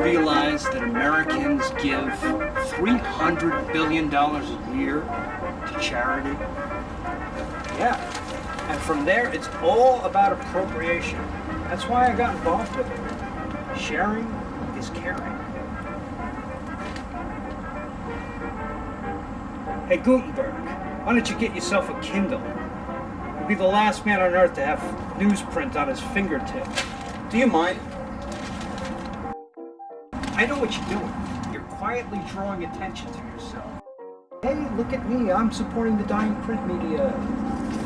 realize that Americans give $300 billion a year to charity? Yeah. And from there, it's all about appropriation. That's why I got involved with it. Sharing is caring. Hey, Gutenberg, why don't you get yourself a Kindle? You'll be the last man on earth to have newsprint on his fingertips. Do you mind? I know what you're doing. You're quietly drawing attention to yourself. Hey, look at me. I'm supporting the dying print media.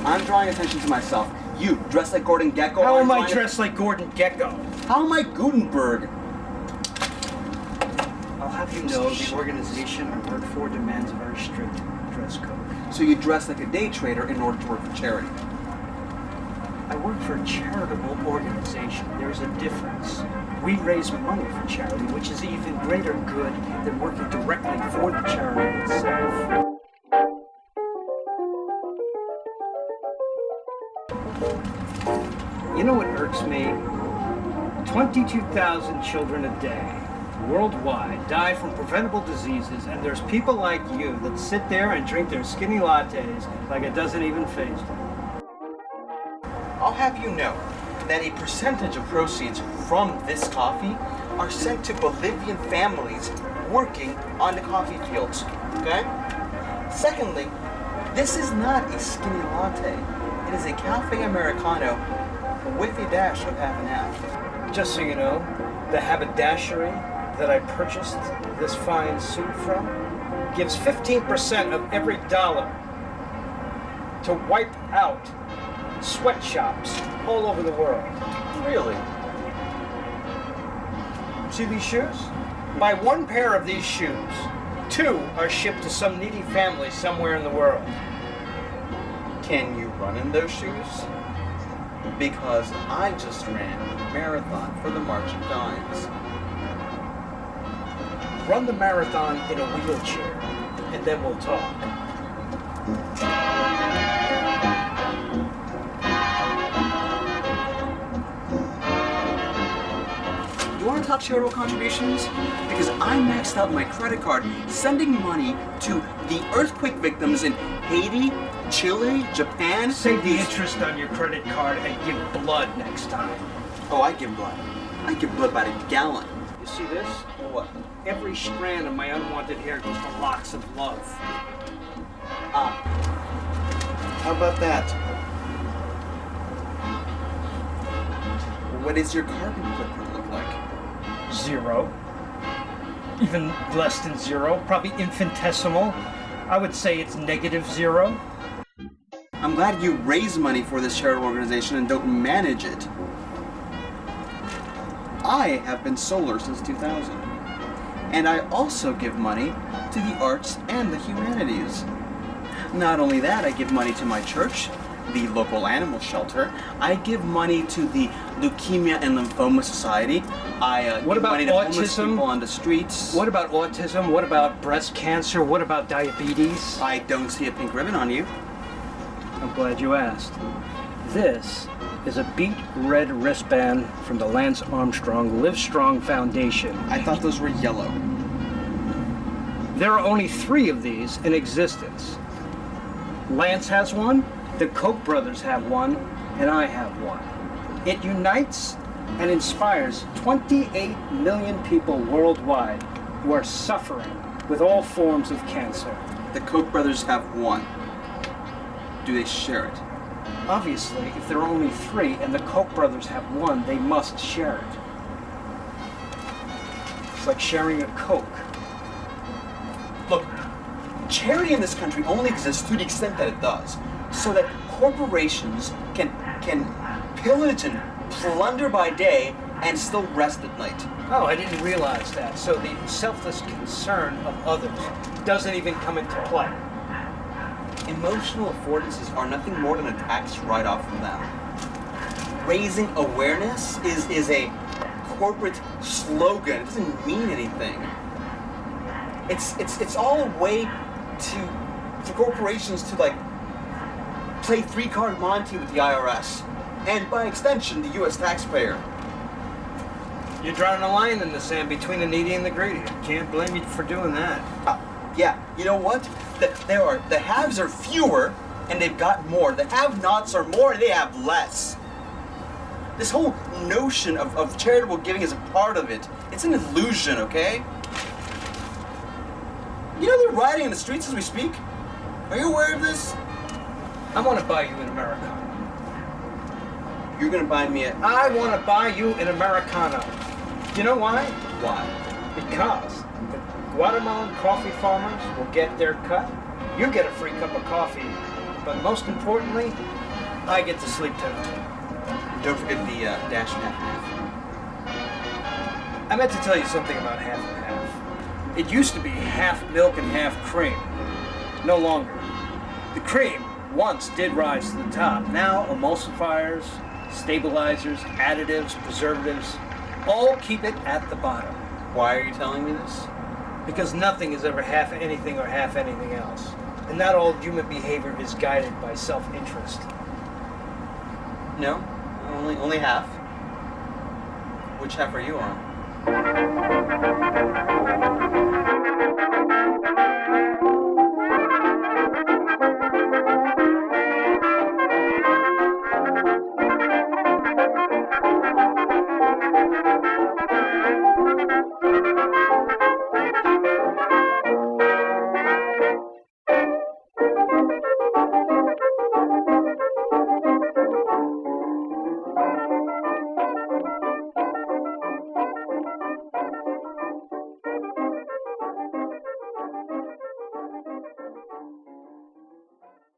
I'm drawing attention to myself. You, dressed like Gordon Gekko? How am I dressed like Gordon Gekko? How am I Gutenberg? I'll have you know the organization I work for demands a very strict dress code. So you dress like a day trader in order to work for charity? I work for a charitable organization. There's a difference. We raise money for charity, which is even greater good than working directly for the charity itself. You know what irks me? 22,000 children a day worldwide die from preventable diseases, and there's people like you that sit there and drink their skinny lattes like it doesn't even faze them. I'll have you know that a percentage of proceeds from this coffee are sent to Bolivian families working on the coffee fields, okay? Secondly, this is not a skinny latte. It is a cafe Americano with a dash of half and half. Just so you know, the haberdashery that I purchased this fine suit from gives 15% of every dollar to wipe out sweatshops all over the world. Really? See these shoes? Buy one pair of these shoes. 2 are shipped to some needy family somewhere in the world. Can you run in those shoes? Because I just ran a marathon for the March of Dimes. Run the marathon in a wheelchair, and then we'll talk. You want to talk charitable contributions? Because I maxed out my credit card sending money to the earthquake victims in Haiti, Chile, Japan. Save the interest on your credit card and give blood next time. Oh, I give blood. I give blood by the gallon. You see this? What? Every strand of my unwanted hair goes to locks of love. How about that? What does your carbon footprint look like? 0. Even less than 0. Probably infinitesimal. I would say it's -0. I'm glad you raise money for this charitable organization and don't manage it. I have been solar since 2000. And I also give money to the arts and the humanities. Not only that, I give money to my church, the local animal shelter. I give money to the Leukemia and Lymphoma Society. I give money to homeless people on the streets. What about autism? What about breast cancer? What about diabetes? I don't see a pink ribbon on you. I'm glad you asked. This is a beet red wristband from the Lance Armstrong Live Strong Foundation. I thought those were yellow. There are only 3 of these in existence. Lance has one, the Koch brothers have one, and I have one. It unites and inspires 28 million people worldwide who are suffering with all forms of cancer. The Koch brothers have one. Do they share it? Obviously, if there are only 3 and the Koch brothers have one, they must share it. It's like sharing a Coke. Look, charity in this country only exists to the extent that it does, so that corporations can pillage and plunder by day and still rest at night. Oh, I didn't realize that. So the selfless concern of others doesn't even come into play. Emotional affordances are nothing more than a tax write-off from them. Raising awareness is a corporate slogan. It doesn't mean anything. It's all a way for corporations to like play 3-card Monty with the IRS, and by extension the U.S. taxpayer. You're drawing a line in the sand between the needy and the greedy. Can't blame you for doing that. Yeah, you know what? The haves are fewer and they've got more. The have-nots are more and they have less. This whole notion of charitable giving is a part of it. It's an illusion, okay? You know they're rioting in the streets as we speak? Are you aware of this? I want to buy you an Americano. You're gonna buy me a... I want to buy you an Americano. You know why? Why? Because the Guatemalan coffee farmers will get their cut. You get a free cup of coffee. But most importantly, I get to sleep tonight. Don't forget the dash and half. I meant to tell you something about half and half. It used to be half milk and half cream. No longer. The cream once did rise to the top. Now emulsifiers, stabilizers, additives, preservatives, all keep it at the bottom. Why are you telling me this? Because nothing is ever half anything or half anything else. And not all human behavior is guided by self-interest. No, only half. Which half are you on?